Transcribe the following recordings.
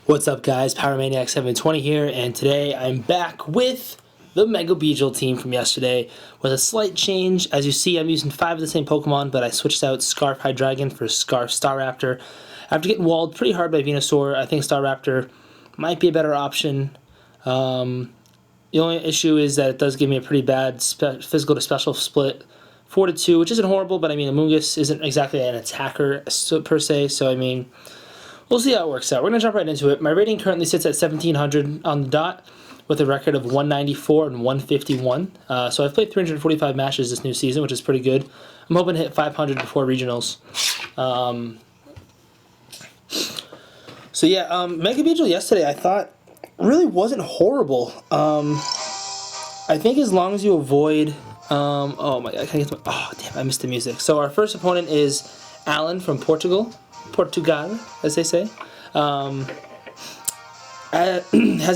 What's up, guys? PowerManiac720 here, and today I'm back with the Mega Beedrill team from yesterday with a slight change. As you see, I'm using 5 of the same Pokemon, but I switched out Scarf Hydreigon for Scarf Staraptor. After getting walled pretty hard by Venusaur, I think Staraptor might be a better option. The only issue is that it does give me a pretty bad physical to special split. 4-2, which isn't horrible, but I mean, Amoonguss isn't exactly an attacker per se, so I mean, we'll see how it works out. We're going to jump right into it. My rating currently sits at 1,700 on the dot with a record of 194 and 151. So I've played 345 matches this new season, which is pretty good. I'm hoping to hit 500 before regionals. So yeah, Mega Beedrill yesterday I thought really wasn't horrible. I think as long as you avoid... oh my god, I can't get to my... Oh, damn, I missed the music. So our first opponent is Alan from Portugal, as they say. Has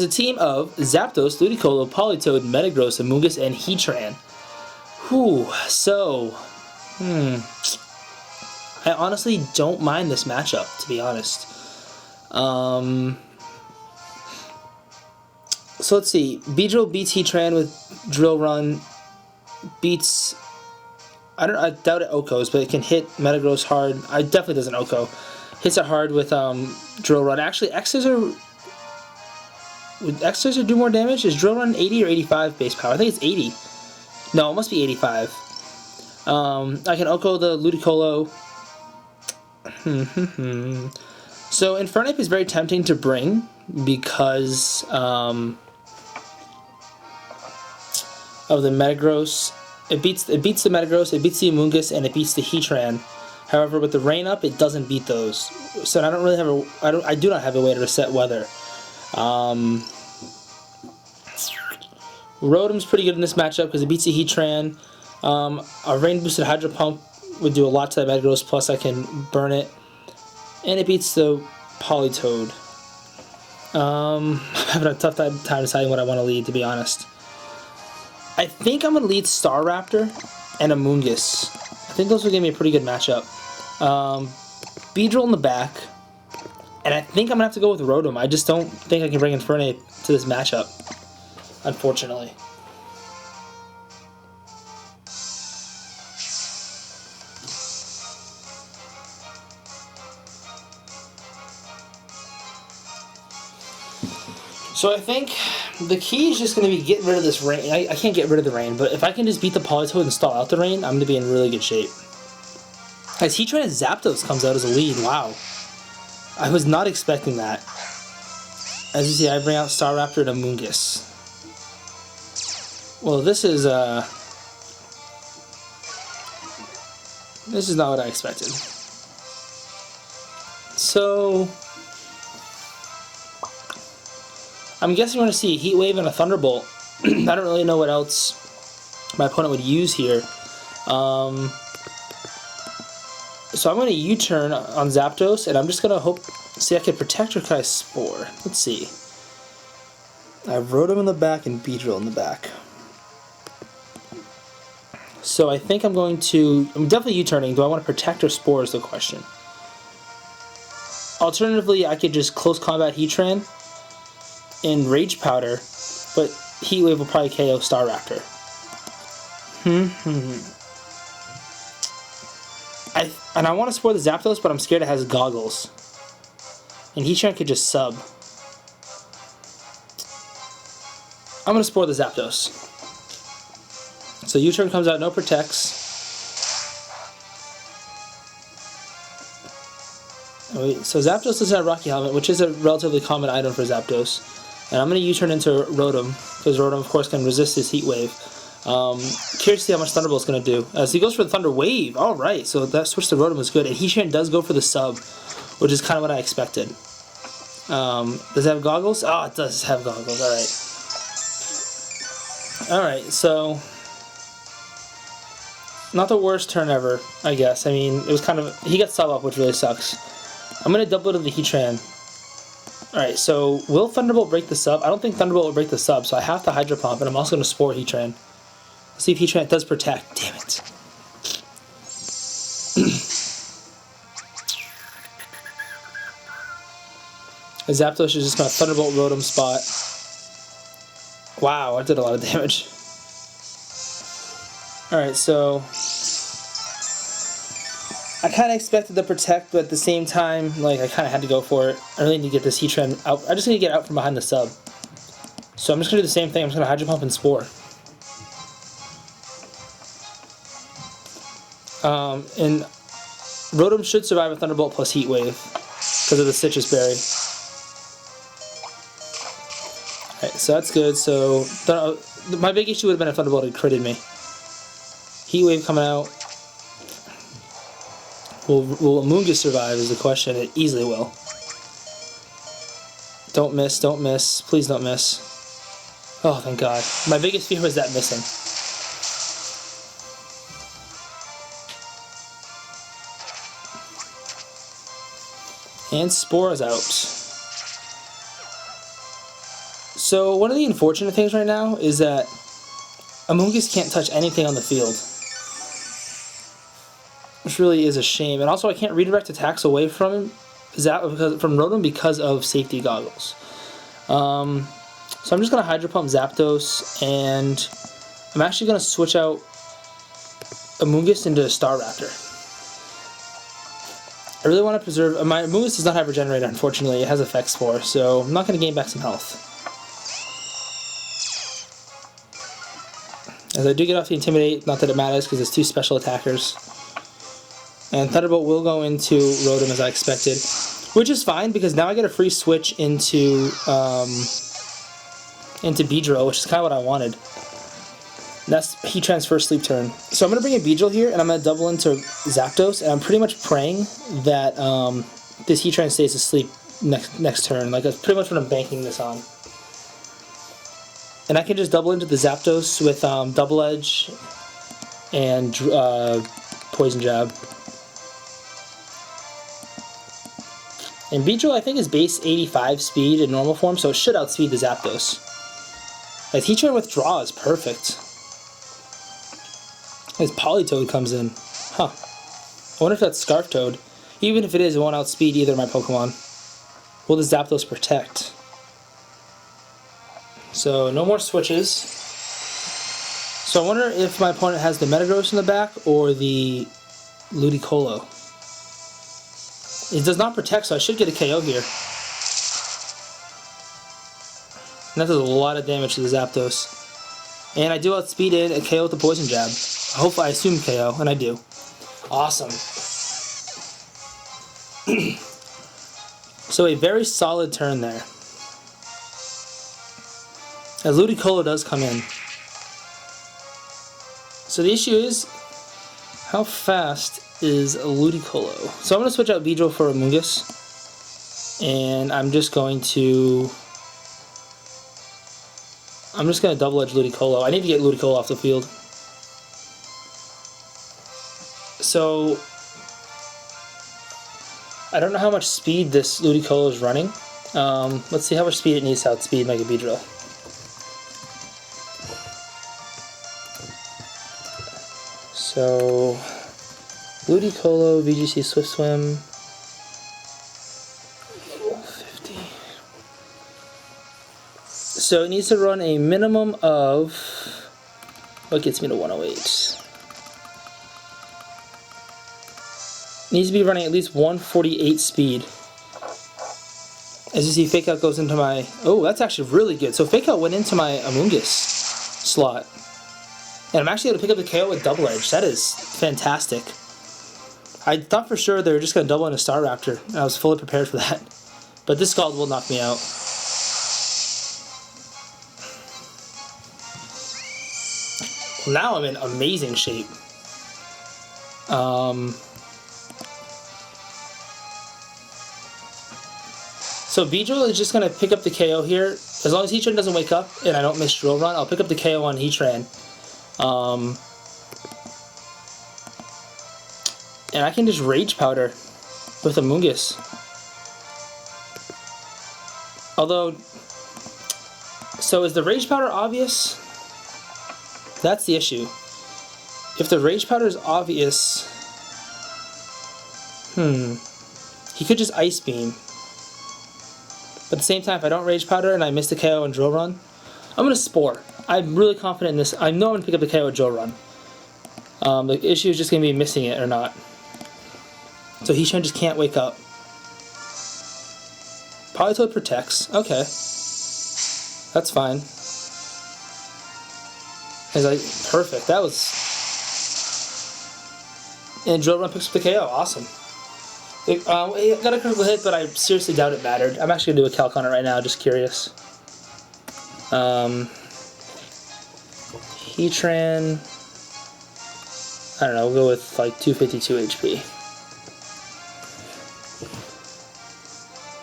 a team of Zapdos, Ludicolo, Politoed, Metagross, Amoonguss, and Heatran. So, I honestly don't mind this matchup, to be honest. So let's see. Beedrill beats Heatran with Drill Run. Beats... I doubt it Okos, but it can hit Metagross hard. It definitely doesn't Oko. Hits it hard with Drill Run. Actually, would X-Scissor do more damage? Is Drill Run 80 or 85 base power? I think it's 80. No, it must be 85. I can Oko the Ludicolo. So Infernape is very tempting to bring because of the Metagross. It beats the Metagross, it beats the Amoonguss, and it beats the Heatran. However, with the rain up, it doesn't beat those. So I don't really have I do not have a way to reset weather. Rotom's pretty good in this matchup because it beats the Heatran. A rain boosted Hydro Pump would do a lot to that Metagross, plus I can burn it. And it beats the Politoed. I'm having a tough time deciding what I want to lead, to be honest. I think I'm going to lead Staraptor and Amoonguss. I think those will give me a pretty good matchup. Beedrill in the back. And I think I'm going to have to go with Rotom. I just don't think I can bring Infernape to this matchup, unfortunately. So I think the key is just going to be getting rid of this rain. I can't get rid of the rain, but if I can just beat the Politoed and stall out the rain, I'm going to be in really good shape. As Heatran and Zapdos comes out as a lead, wow. I was not expecting that. As you see, I bring out Staraptor and Amoonguss. Well, this is not what I expected. So... I'm guessing we're going to see a Heat Wave and a Thunderbolt. I don't really know what else my opponent would use here. So I'm going to U-turn on Zapdos, and I'm just going to see if I can Protector Kai Spore. Let's see. I have Rotom in the back and Beedrill in the back. So I think I'm definitely U-turning. Do I want to Protect or Spore is the question. Alternatively, I could just Close Combat Heatran in Rage Powder, but Heat Wave will probably KO Staraptor. I want to support the Zapdos, but I'm scared it has Goggles. And Heatran could just sub. I'm going to support the Zapdos. So U-turn comes out, no protects. So Zapdos doesn't have Rocky Helmet, which is a relatively common item for Zapdos. And I'm going to U-turn into Rotom, because Rotom, of course, can resist his Heat Wave. Curious to see how much Thunderbolt's going to do. So he goes for the Thunder Wave. Alright, so that switch to Rotom was good. And Heatran does go for the sub, which is kind of what I expected. Does it have Goggles? Oh, it does have Goggles. Alright, so... not the worst turn ever, I guess. I mean, it was kind of... he got sub up, which really sucks. I'm going to double to the Heatran. Alright, so will Thunderbolt break the sub? I don't think Thunderbolt will break the sub, so I have to Hydro Pump, and I'm also going to Spore Heatran. Let's see if Heatran does protect. Damn it. The Zapdos is just going to Thunderbolt Rotom spot. Wow, that did a lot of damage. Alright, so I kind of expected the Protect, but at the same time, like, I kind of had to go for it. I really need to get this Heatran out. I just need to get out from behind the sub. So I'm just going to do the same thing. I'm just going to Hydro Pump and Spore. And Rotom should survive a Thunderbolt plus Heat Wave because of the Citrus Berry. Alright, so that's good. So my big issue would have been if Thunderbolt had critted me. Heat Wave coming out. Will Amoonguss survive is the question. It easily will. Don't miss, don't miss. Please don't miss. Oh, thank God. My biggest fear was that missing. And Spore's out. So one of the unfortunate things right now is that Amoonguss can't touch anything on the field. Which really is a shame. And also I can't redirect attacks away from Rotom because of safety goggles. So I'm just going to Hydro Pump Zapdos, and I'm actually going to switch out Amoonguss into Staraptor. I really want to preserve... My Amoonguss does not have Regenerator, unfortunately. It has Effect Spore, so I'm not going to gain back some health. As I do get off the Intimidate, not that it matters because it's two special attackers. And Thunderbolt will go into Rotom as I expected, which is fine because now I get a free switch into Beedrill, which is kind of what I wanted. And that's Heatran's first sleep turn. So I'm going to bring in Beedrill here, and I'm going to double into Zapdos, and I'm pretty much praying that this Heatran stays asleep next turn. Like, that's pretty much what I'm banking this on. And I can just double into the Zapdos with Double Edge and Poison Jab. And Beedrill, I think, is base 85 speed in normal form, so it should outspeed the Zapdos. Like, Heatran Withdraw is perfect. His Politoed comes in. Huh. I wonder if that's Scarf Toad. Even if it is, it won't outspeed either of my Pokemon. Will the Zapdos protect? So, no more switches. So I wonder if my opponent has the Metagross in the back or the Ludicolo. It does not protect, so I should get a KO here. And that does a lot of damage to the Zapdos. And I do outspeed it, a KO with the Poison Jab. Hopefully I assume KO, and I do. Awesome. So a very solid turn there. As Ludicolo does come in. So the issue is, how fast is Ludicolo? So I'm going to switch out Beedrill for Amoonguss. And I'm just going to double edge Ludicolo. I need to get Ludicolo off the field. So I don't know how much speed this Ludicolo is running. Let's see how much speed it needs to outspeed Mega Beedrill. So Ludicolo, VGC Swift Swim, 50. So it needs to run a minimum of, what gets me to 108? Needs to be running at least 148 speed. As you see, Fake Out goes into my... Oh, that's actually really good. So Fake Out went into my Amoonguss slot. And I'm actually able to pick up the KO with Double Edge. That is fantastic. I thought for sure they were just going to double into Staraptor. And I was fully prepared for that. But this Scald will knock me out. Well, now I'm in amazing shape. So Beedrill is just going to pick up the KO here. As long as Heatran doesn't wake up and I don't miss Drill Run, I'll pick up the KO on Heatran. And I can just Rage Powder with Amoonguss. Although, so is the Rage Powder obvious? That's the issue. If the Rage Powder is obvious, he could just Ice Beam. But at the same time, if I don't Rage Powder and I miss the KO and Drill Run, I'm going to Spore. I'm really confident in this. I know I'm going to pick up the KO with Drill Run. The issue is just going to be missing it or not. So Heatran just can't wake up. Politoed protects. Okay. That's fine. He's like, perfect. That was... And Drill Run picks up the KO. Awesome. He got a critical hit, but I seriously doubt it mattered. I'm actually going to do a calc on it right now, just curious. Heatran... I don't know, we'll go with like 252 HP.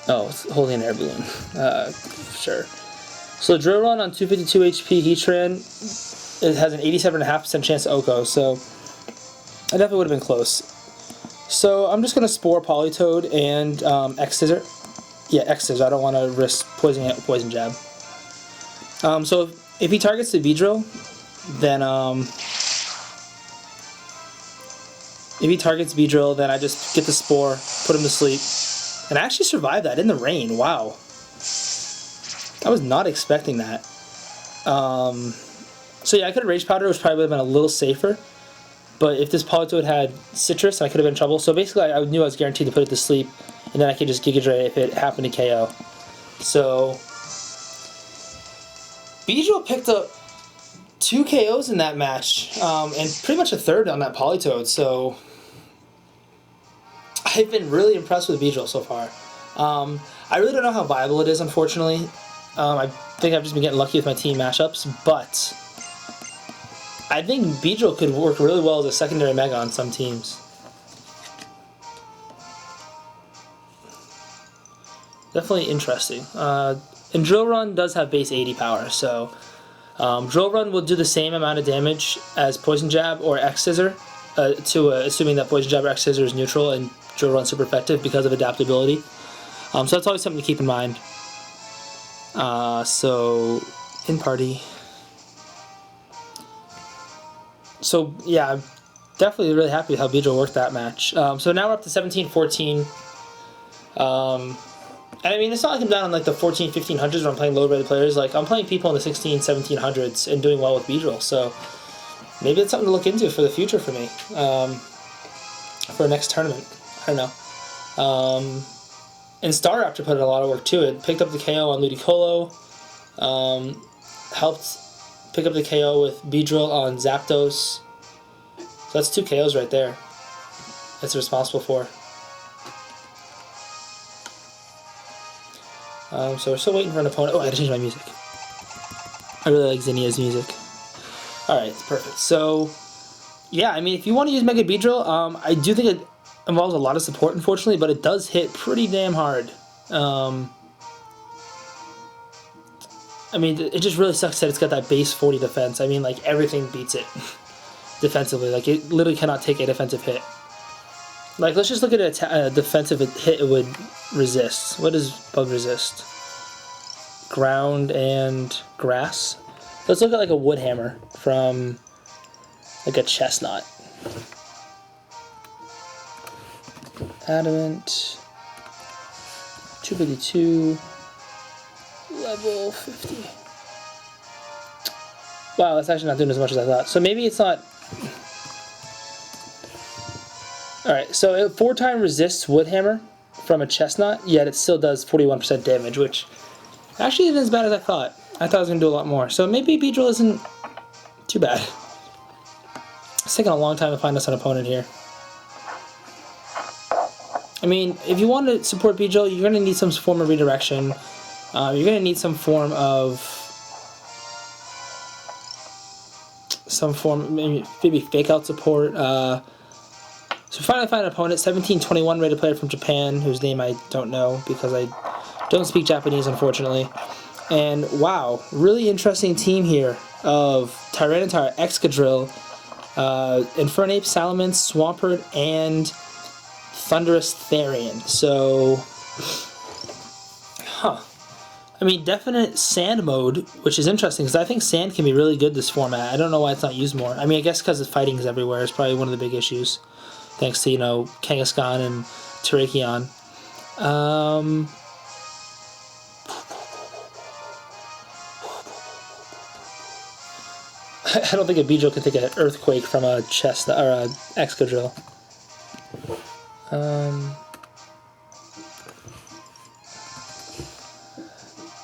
Oh, it's holding an air balloon. Sure. So Drill Run on 252 HP Heatran, it has an 87.5% chance to OHKO, so I definitely would have been close. So I'm just going to Spore Politoed and X-Scissor. Yeah, X-Scissor. I don't want to risk Poison Jab. So if he targets the Beedrill, then I just get the Spore, put him to sleep, and I actually survived that in the rain. Wow. I was not expecting that. So yeah, I could have Rage Powder, which probably would have been a little safer. But if this Politoed had Citrus, I could have been in trouble. So basically, I knew I was guaranteed to put it to sleep, and then I could just Giga Drain if it happened to KO. So Beedrill picked up 2 KOs in that match, and pretty much a third on that Politoed. So I've been really impressed with Beedrill so far. I really don't know how viable it is, unfortunately. I think I've just been getting lucky with my team matchups, but I think Beedrill could work really well as a secondary Mega on some teams. Definitely interesting. And Drill Run does have base 80 power, so Drill Run will do the same amount of damage as Poison Jab or X-Scissor, assuming that Poison Jab or X-Scissor is neutral and Drill Run's super effective because of adaptability. So that's always something to keep in mind. So, in party. So, yeah, I'm definitely really happy with how Beedrill worked that match. So now we're up to 17-14. And I mean, it's not like I'm down on like the 14, 1500s where I'm playing low-rated players. Like, I'm playing people in the 16, 1700s and doing well with Beedrill. So, maybe it's something to look into for the future for me. For next tournament. I don't know. And Star Raptor put in a lot of work too. It picked up the KO on Ludicolo, helped pick up the KO with Beedrill on Zapdos. So that's 2 KOs right there. That's responsible for. So we're still waiting for an opponent. Oh, I had to change my music. I really like Zinnia's music. Alright, perfect. So, yeah, I mean, if you want to use Mega Beedrill, I do think it involves a lot of support, unfortunately, but it does hit pretty damn hard. I mean, it just really sucks that it's got that base 40 defense. I mean, like, everything beats it defensively. Like, it literally cannot take a defensive hit. Like, let's just look at a defensive hit it would resist. What does Bug resist? Ground and grass. Let's look at, like, a Wood Hammer from, like, a Chestnut. Adamant, 252, level 50. Wow, that's actually not doing as much as I thought. So maybe it's not... Alright, so it 4-time resists Woodhammer from a Chestnut, yet it still does 41% damage, which actually isn't as bad as I thought. I thought it was going to do a lot more. So maybe Beedrill isn't too bad. It's taking a long time to find us an opponent here. I mean, if you want to support Beedrill, you're going to need some form of redirection. You're going to need some form, maybe fake out support. So finally find an opponent, 1721 rated player from Japan, whose name I don't know because I don't speak Japanese, unfortunately. And wow, really interesting team here of Tyranitar, Excadrill, Infernape, Salamence, Swampert, and Thunderous Therian. So, I mean, definite sand mode, which is interesting because I think sand can be really good this format. I don't know why it's not used more. I mean, I guess because the fighting is everywhere is probably one of the big issues. Thanks to, you know, Kangaskhan and Terrakion. I don't think a Beedrill can take an Earthquake from a chest or a Excadrill.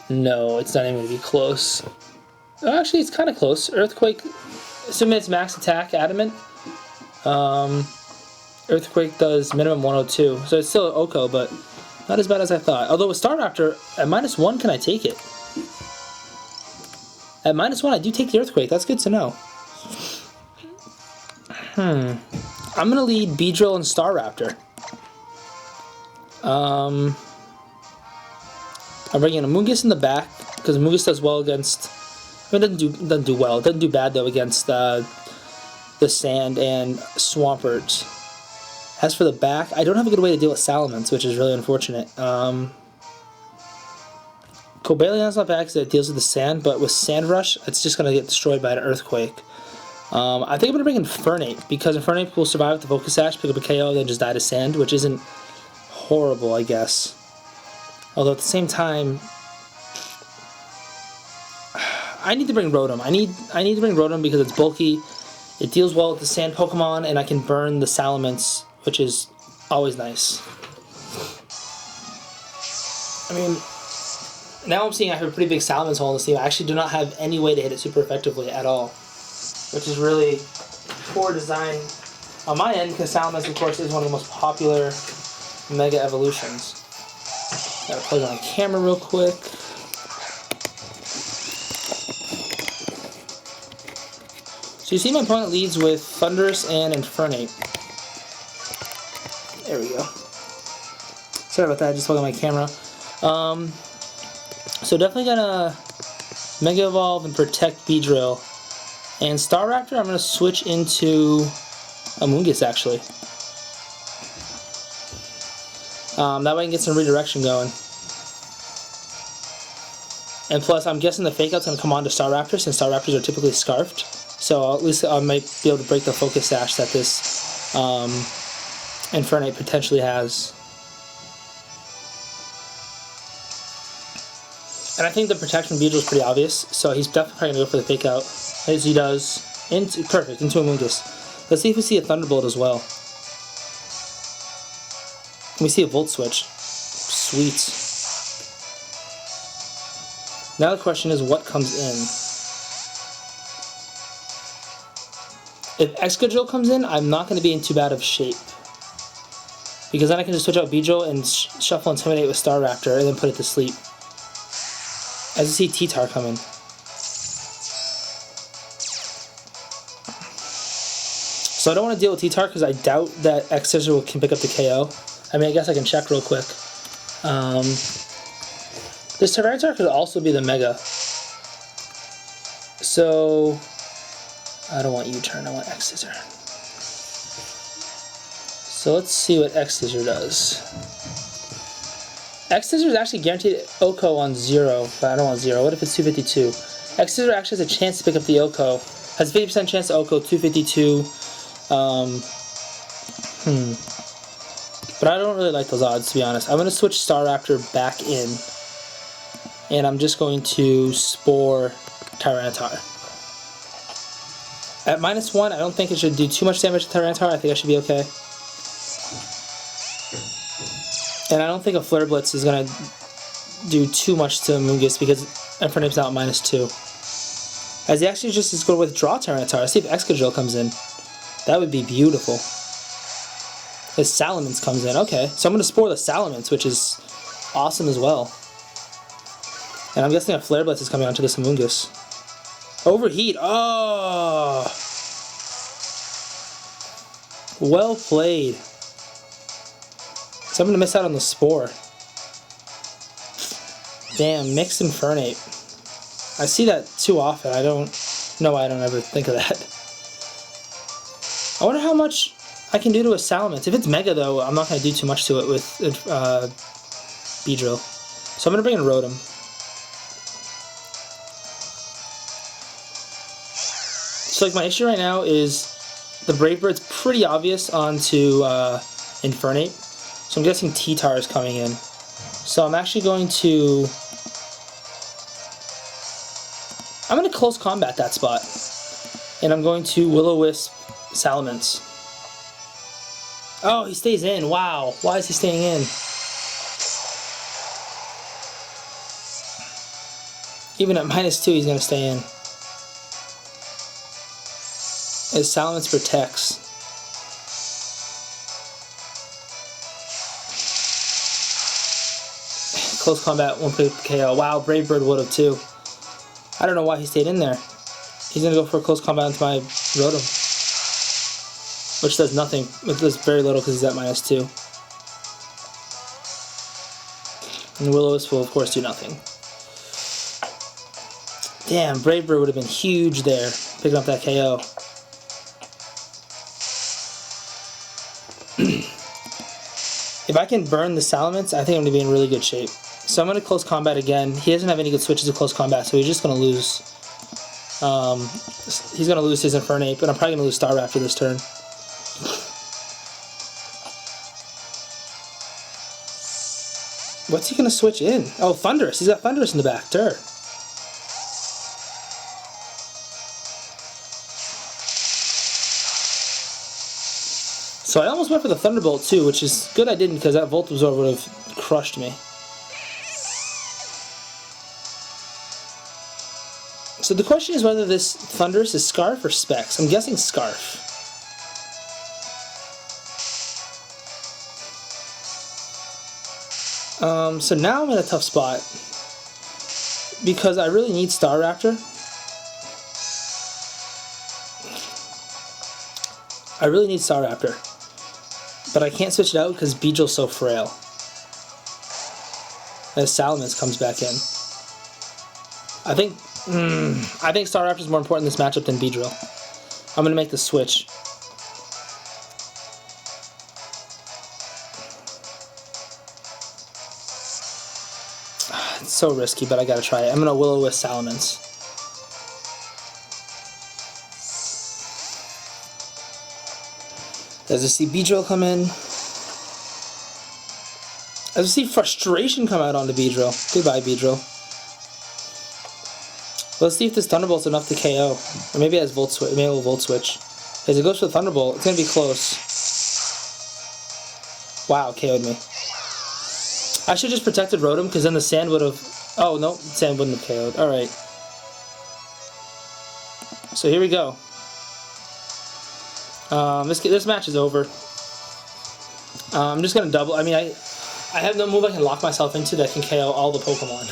No, it's not even going to be close. Oh, actually, it's kind of close. Earthquake, assuming it's max attack, Adamant. Earthquake does minimum 102, so it's still Oko, but not as bad as I thought. Although with Staraptor, at -1, can I take it? At -1, I do take the Earthquake. That's good to know. I'm going to lead Beedrill and Staraptor. I'm bringing Amoonguss in the back, because Amoonguss does well against... I mean, it doesn't do well. It doesn't do bad, though, against the Sand and Swampert. As for the back, I don't have a good way to deal with Salamence, which is really unfortunate. Cobalian's not bad because it deals with the Sand, but with Sand Rush, it's just going to get destroyed by an Earthquake. I think I'm going to bring Infernape, because Infernape will survive with the Focus Sash, pick up a KO, then just die to Sand, which isn't horrible, I guess. Although at the same time, I need to bring Rotom. I need to bring Rotom because it's bulky, it deals well with the Sand Pokemon, and I can burn the Salamence, which is always nice. I mean, now I'm seeing I have a pretty big Salamence hole in this team. I actually do not have any way to hit it super effectively at all, which is really poor design on my end, because Salamence, of course, is one of the most popular Mega Evolutions. Gotta plug it on camera real quick. So you see my opponent leads with Thundurus and Infernape. There we go. Sorry about that, I just plugged on my camera. So definitely gonna Mega Evolve and protect Beedrill. And Staraptor, I'm gonna switch into Amoonguss, actually. That way I can get some redirection going. And plus, I'm guessing the Fake Out's going to come on to Staraptor, since Staraptors are typically Scarfed. So at least I might be able to break the Focus Sash that this Infernape potentially has. And I think the protection Beedrill is pretty obvious, so he's definitely going to go for the Fake Out, as he does. Perfect, into Amoonguss. Let's see if we see a Thunderbolt as well. We see a Volt Switch. Sweet. Now the question is, what comes in? If Excadrill comes in, I'm not going to be in too bad of shape. Because then I can just switch out Beedrill and shuffle Intimidate with Staraptor and then put it to sleep. As you see T-Tar coming. So I don't want to deal with T-Tar because I doubt that Excadrill can pick up the KO. I mean, I guess I can check real quick. This Tyranitar could also be the Mega. So, I don't want U-turn, I want X-Scissor. So let's see what X-Scissor does. X-Scissor is actually guaranteed Oko on 0, but I don't want 0. What if it's 252? X-Scissor actually has a chance to pick up the Oko. Has a 50% chance to Oko, 252. But I don't really like those odds, to be honest. I'm going to switch Staraptor back in. And I'm just going to Spore Tyranitar. At -1, I don't think it should do too much damage to Tyranitar. I think I should be okay. And I don't think a Flare Blitz is going to do too much to Amoonguss because Infernape's now at -2. As he actually just is going to withdraw Tyranitar. Let's see if Excadrill comes in. That would be beautiful. His Salamence comes in. Okay, so I'm going to Spore the Salamence, which is awesome as well. And I'm guessing a Flare Blitz is coming onto this Amoonguss. Overheat! Oh! Well played. So I'm going to miss out on the Spore. Damn, Mixed Infernape. I see that too often. I don't know why I don't ever think of that. I wonder how much I can do to a Salamence. If it's Mega, though, I'm not going to do too much to it with Beedrill. So I'm going to bring in Rotom. So like my issue right now is the Brave Bird's pretty obvious onto Infernape. So I'm guessing T-Tar is coming in. So I'm actually going to... I'm going to close combat that spot. And I'm going to Will-O-Wisp Salamence. Oh, he stays in. Wow. Why is he staying in? Even at -2, he's going to stay in. His Salamence protects. Close combat, 1 KO. Wow, Brave Bird would have too. I don't know why he stayed in there. He's going to go for a close combat into my Rotom. Which does nothing. It does very little because he's at -2. And Will-O-Wisp will, of course, do nothing. Damn, Brave Bird would have been huge there, picking up that KO. If I can burn the Salamence, I think I'm going to be in really good shape. So I'm going to close combat again. He doesn't have any good switches to close combat, so he's just going to lose. He's going to lose his Infernape, but I'm probably going to lose Staraptor this turn. What's he going to switch in? Oh, Thundurus. He's got Thundurus in the back. Durr. So I almost went for the Thunderbolt too, which is good I didn't because that Voltazor would have crushed me. So the question is whether this Thundurus is Scarf or Specs. I'm guessing Scarf. So now I'm in a tough spot because I really need Staraptor. I really need Staraptor. But I can't switch it out because Beedrill's so frail. As Salamence comes back in. I think Staraptor's more important in this matchup than Beedrill. I'm going to make the switch. It's so risky, but I gotta try it. I'm going to Will-O-Wisp Salamence. As I see Beedrill come in. As I see Frustration come out onto Beedrill. Goodbye, Beedrill. Let's see if this Thunderbolt's enough to KO. Or maybe it has Volt Switch. Maybe it will Volt Switch. As it goes for the Thunderbolt, it's going to be close. Wow, KO'd me. I should have just protected Rotom, because then the Sand would have... Oh, no, Sand wouldn't have KO'd. Alright. So here we go. This match is over. I'm just going to double... I mean, I have no move I can lock myself into that can KO all the Pokemon.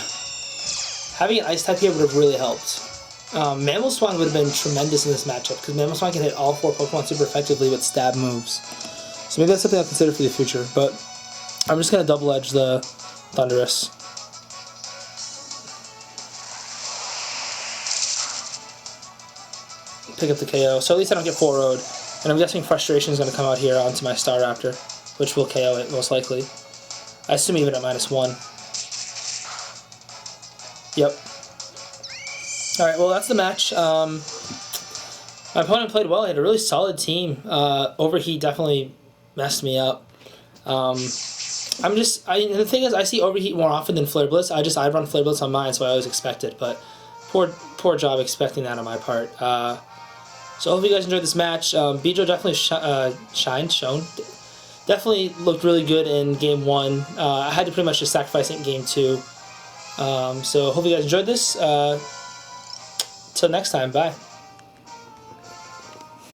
Having an Ice-type here would have really helped. Mamoswine would have been tremendous in this matchup, because Mamoswine can hit all 4 Pokemon super effectively with stab moves. So maybe that's something I'll consider for the future, but I'm just going to double edge the Thundurus. Pick up the KO, so at least I don't get 4-0'd. And I'm guessing Frustration is going to come out here onto my Staraptor, which will KO it most likely. I assume even at -1. Yep. Alright, well that's the match. My opponent played well. He had a really solid team. Overheat definitely messed me up. And the thing is, I see Overheat more often than Flare Blitz. I run Flare Blitz on mine, so I always expect it. But poor job expecting that on my part. So I hope you guys enjoyed this match. Beedrill definitely shone. Definitely looked really good in Game 1. I had to pretty much just sacrifice it in Game 2. So hope you guys enjoyed this. Till next time, bye.